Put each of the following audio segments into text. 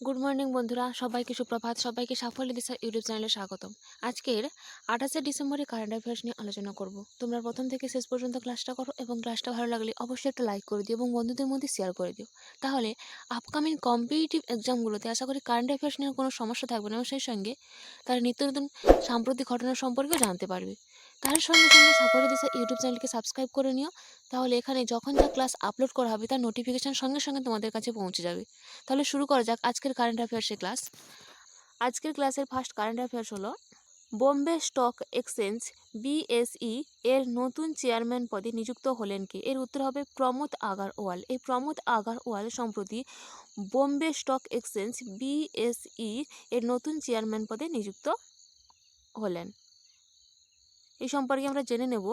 Good morning বন্ধুরা, সবাইকে সুপ্রভাত। সবাইকে সাফল্য দিশা ইউটিউব চ্যানেলে স্বাগতম। আজকের 28শে ডিসেম্বরে কারেন্ট অ্যাফেয়ার্স নিয়ে আলোচনা করব। তোমরা প্রথম থেকে শেষ পর্যন্ত ক্লাসটা করো এবং ক্লাসটা ভালো লাগলে অবশ্যই একটা লাইক করে দিও এবং বন্ধুদের মধ্যে শেয়ার করে দিও। তাহলে আপকামিং কম্পিটিটিভ এক্সামগুলোতে আশা করি কারেন্ট অ্যাফেয়ার্স নিয়ে কোনো সমস্যা থাকবে না এবং সেই সঙ্গে তারা নিত্য নতুন সাম্প্রতিক ঘটনা সম্পর্কেও জানতে পারবে। তার সঙ্গে সঙ্গে সাফল্য দিশা ইউটিউব চ্যানেলকে সাবস্ক্রাইব করে নিও। তাহলে এখানে যখন যা ক্লাস আপলোড করা হবে তার নোটিফিকেশন সঙ্গে সঙ্গে তোমাদের কাছে পৌঁছে যাবে। তাহলে শুরু করা যাক আজকের কারেন্ট অ্যাফেয়ার্সের ক্লাস। আজকের ক্লাসের ফার্স্ট কারেন্ট অ্যাফেয়ার্স হলো বোম্বে স্টক এক্সচেঞ্জ বিএসই এর নতুন চেয়ারম্যান পদে নিযুক্ত হলেন কে? এর উত্তর হবে প্রমোদ আগারওয়াল। এই প্রমোদ আগারওয়াল সম্প্রতি বোম্বে স্টক এক্সচেঞ্জ বিএসই এর নতুন চেয়ারম্যান পদে নিযুক্ত হলেন। এই সম্পর্কে আমরা জেনে নেব।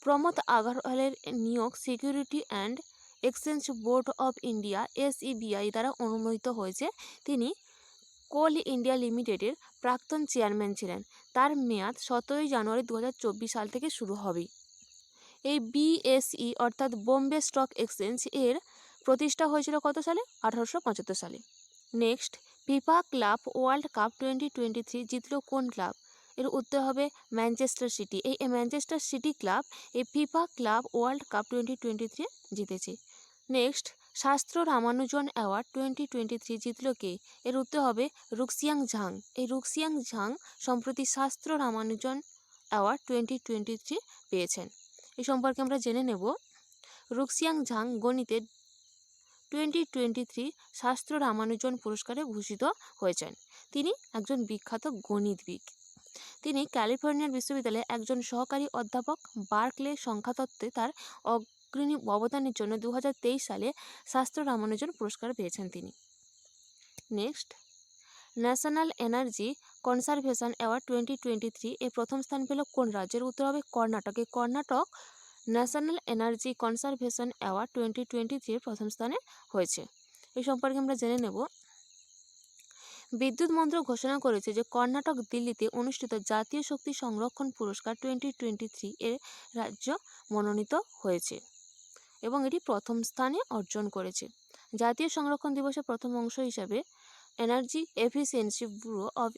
প্রমোদ আগারওয়ালের নিয়োগ security and exchange board of India SEBI দ্বারা অনুমোদিত হয়েছে। তিনি কোল ইন্ডিয়া লিমিটেডের প্রাক্তন চেয়ারম্যান ছিলেন। তার মেয়াদ 17 জানুয়ারি 2024 সাল থেকে শুরু হবে। এই BSE অর্থাৎ বোম্বে স্টক এক্সচেঞ্জ এর প্রতিষ্ঠা হয়েছিল কত সালে? 1875 সালে। Next, FIFA club world cup 2023 জিতল কোন ক্লাব? এর উত্তর হবে ম্যানচেস্টার সিটি। এই ম্যানচেস্টার সিটি ক্লাব এই ফিফা ক্লাব ওয়ার্ল্ড কাপ 2023 জিতেছে। নেক্সট, শাস্ত্র রামানুজন অ্যাওয়ার্ড 2023 জিতল কে? এর উত্তর হবে রুক্সিয়াং ঝাং। এই রুক্সিয়াং ঝাং সম্প্রতি শাস্ত্র রামানুজন অ্যাওয়ার্ড 2023 পেয়েছেন। এই সম্পর্কে আমরা জেনে নেব। রুক্সিয়াং ঝাং গণিতে 2023 শাস্ত্র রামানুজন পুরস্কারে ভূষিত হয়েছেন। তিনি একজন বিখ্যাত গণিতবিদ। তিনি ক্যালিফোর্নিয়ার বিশ্ববিদ্যালয়ে একজন সহকারী অধ্যাপক। বার্কলে সংখ্যাতত্ত্বে তার অগ্রণী অবদানের জন্য 2023 সালে শাস্ত্র রামানুজন পুরস্কার পেয়েছেন তিনি। নেক্সট, ন্যাশনাল এনার্জি কনসারভেশন অ্যাওয়ার্ড 2023 এ প্রথম স্থান পেল কোন রাজ্যের? উত্তর হবে কর্ণাটক। এই কর্ণাটক ন্যাশনাল এনার্জি কনসারভেশন অ্যাওয়ার্ড 2023 প্রথম স্থানে হয়েছে। এই সম্পর্কে আমরা জেনে নেব। বিদ্যুৎ মন্ত্রক ঘোষণা করেছে যে কর্ণাটক দিল্লিতে অনুষ্ঠিত জাতীয় শক্তি সংরক্ষণ পুরস্কার 2023 এর রাজ্য মনোনীত হয়েছে এবং এটি প্রথম স্থানে অর্জন করেছে। জাতীয় সংরক্ষণ দিবসের প্রথম অংশ হিসাবে এনার্জি এফিসিয়েন্সি ব্যুরো অফ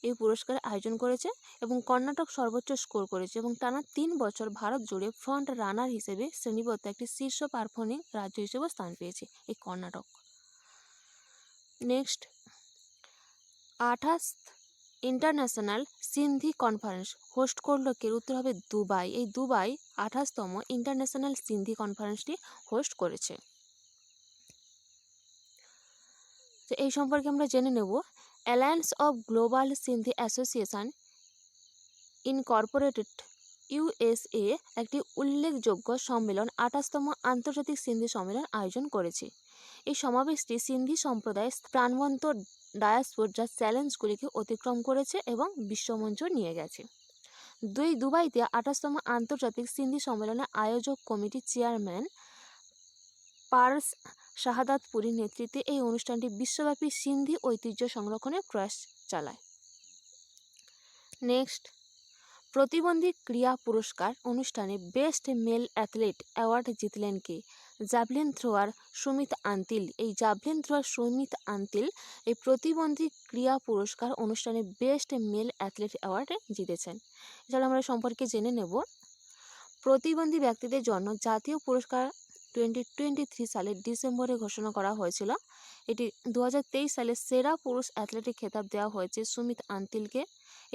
এই পুরস্কারের আয়োজন করেছে এবং কর্ণাটক সর্বোচ্চ স্কোর করেছে এবং টানা 3 বছর ভারত জুড়ে ফ্রন্ট রানার হিসেবে শ্রেণীবদ্ধ একটি শীর্ষ পারফর্মিং রাজ্য হিসেবে স্থান পেয়েছে এই Karnataka. Next, 28th international Sindhi conference host করলো কে? উত্তর হবে দুবাই। এই দুবাই 28তম ইন্টারন্যাশনাল সিন্ধি কনফারেন্সটি হোস্ট করেছে। তো এই সম্পর্কে আমরা জেনে নেব। Alliance of global Sindhi association Incorporated USA একটি উল্লেখযোগ্য সম্মেলন 28তম আন্তর্জাতিক সিন্ধি সম্মেলন আয়োজন করেছে। এই সমাবেশটি সিন্ধি সম্প্রদায়ের প্রাণবন্ত ডায়াসপোরা চ্যালেঞ্জগুলিকে অতিক্রম করেছে এবং বিশ্বমঞ্চ নিয়ে গেছে। দুবাইতে 28তম আন্তর্জাতিক সিন্ধি সম্মেলনের আয়োজক কমিটির চেয়ারম্যান পারস শাহাদাতপুরীর নেতৃত্বে এই অনুষ্ঠানটি বিশ্বব্যাপী সিন্ধি ঐতিহ্য সংরক্ষণের প্রয়াস চালায়। নেক্সট, প্রতিবন্ধী ক্রীড়া পুরস্কার অনুষ্ঠানে বেস্ট মেল অ্যাথলেট অ্যাওয়ার্ড জিতলেন কে? Javelin thrower Sumit Antil. এই জ্যাভলিন থ্রোয়ার সুমিত আন্তিল এই প্রতিবন্ধী ক্রীড়া পুরস্কার অনুষ্ঠানে বেস্ট মেল অ্যাথলেট অ্যাওয়ার্ড জিতেছেন। এছাড়া আমরা সম্পর্কে জেনে নেব। প্রতিবন্ধী ব্যক্তিদের জন্য জাতীয় পুরস্কার 2023 সালের ডিসেম্বরে ঘোষণা করা হয়েছিল। এটি 2023 সালে সেরা পুরুষ অ্যাথলেটিক খেতাব দেওয়া হয়েছে সুমিত আন্তিলকে।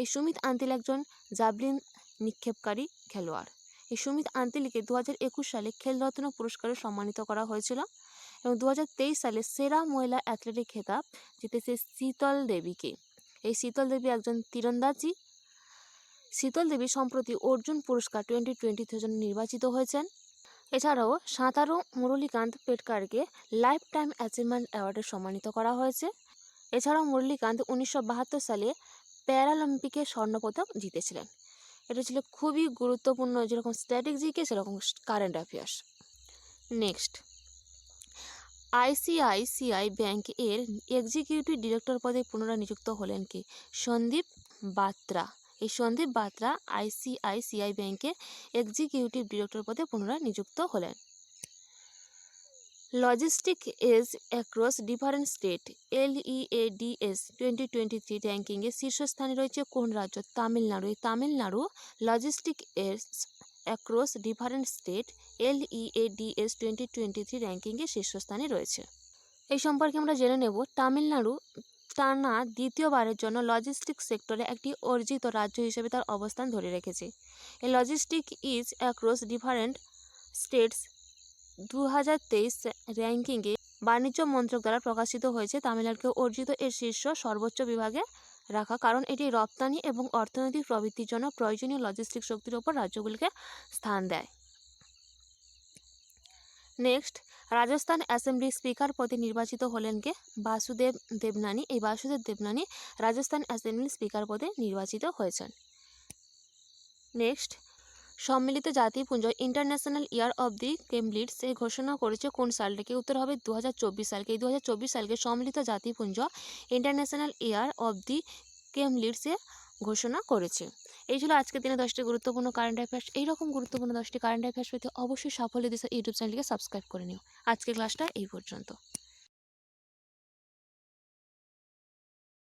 এই সুমিত আন্তিল একজন জ্যাভলিন নিক্ষেপকারী খেলোয়াড়। এই সুমিত আন্তিলকে 2021 সালে খেলরত্ন পুরস্কারে সম্মানিত করা হয়েছিল এবং 2023 সালে সেরা মহিলা অ্যাথলেটিক খেতাব জিতেছে শীতল দেবীকে। এই শীতল দেবী একজন তীরন্দাজি। শীতল দেবী সম্প্রতি অর্জুন পুরস্কার 2023 জন্য নির্বাচিত হয়েছেন। এছাড়াও সাঁতারু মুরলীকান্ত পেটকারকে লাইফ টাইম অ্যাচিভমেন্ট অ্যাওয়ার্ডে সম্মানিত করা হয়েছে। এছাড়াও মুরলীকান্ত 1972 সালে প্যারালিম্পিকে স্বর্ণপদক জিতেছিলেন। এটা ছিল খুবই গুরুত্বপূর্ণ, যেরকম স্ট্র্যাটেজিকে সেরকম current affairs. Next, ICICI bank এর এক্সিকিউটিভ ডিরেক্টর পদে পুনরায় নিযুক্ত হলেন কে? সন্দীপ বাত্রা। এই সন্দীপ বাত্রা ICICI ব্যাংকের এক্সিকিউটিভ ডিরেক্টর পদে পুনরায় নিযুক্ত হলেন। Logistic ease across different state LEADS 2023 র্যাঙ্কিংয়ে শীর্ষস্থানে রয়েছে কোন রাজ্য? তামিলনাড়ু। এই Tamil Nadu logistic ease across different state LEADS 2023 র্যাঙ্কিংয়ে শীর্ষস্থানে রয়েছে। এই সম্পর্কে আমরা জেনে নেব। তামিলনাড়ু টানা দ্বিতীয়বারের জন্য লজিস্টিক সেক্টরে একটি অর্জিত রাজ্য হিসেবে তার অবস্থান ধরে রেখেছে। এই logistic is across different states 2023 র্যাঙ্কিংয়ে বাণিজ্য মন্ত্রক দ্বারা প্রকাশিত হয়েছে। তামিলনাড়ুকে অর্জিত এর শীর্ষ সর্বোচ্চ বিভাগে রাখা, কারণ এটি রপ্তানি এবং অর্থনৈতিক প্রবৃদ্ধির জন্য প্রয়োজনীয় লজিস্টিক শক্তির ওপর রাজ্যগুলিকে স্থান দেয়। নেক্সট, রাজস্থান অ্যাসেম্বলির স্পিকার পদে নির্বাচিত হলেন কে? বাসুদেব দেবনানি। এই বাসুদেব দেবনানি রাজস্থান অ্যাসেম্বলির স্পিকার পদে নির্বাচিত হয়েছেন। নেক্সট, সম্মিলিত জাতিপুঞ্জ ইন্টারন্যাশনাল ইয়ার অব দি কেমলিডস এ ঘোষণা করেছে কোন সালটাকে? উত্তর হবে 2024 সালকে। এই 2024 সালকে সম্মিলিত জাতিপুঞ্জ ইন্টারন্যাশনাল ইয়ার অব দি কেমলিডসে ঘোষণা করেছে। এই ছিল আজকের দিনে 10টি গুরুত্বপূর্ণ কারেন্ট অ্যাফেয়ার্স। এইরকম গুরুত্বপূর্ণ 10টি কারেন্ট অ্যাফেয়ার্স পেতে অবশ্যই সাফল্য দিশা ইউটিউব চ্যানেলকে সাবস্ক্রাইব করে নিও। আজকের ক্লাসটা এই পর্যন্ত।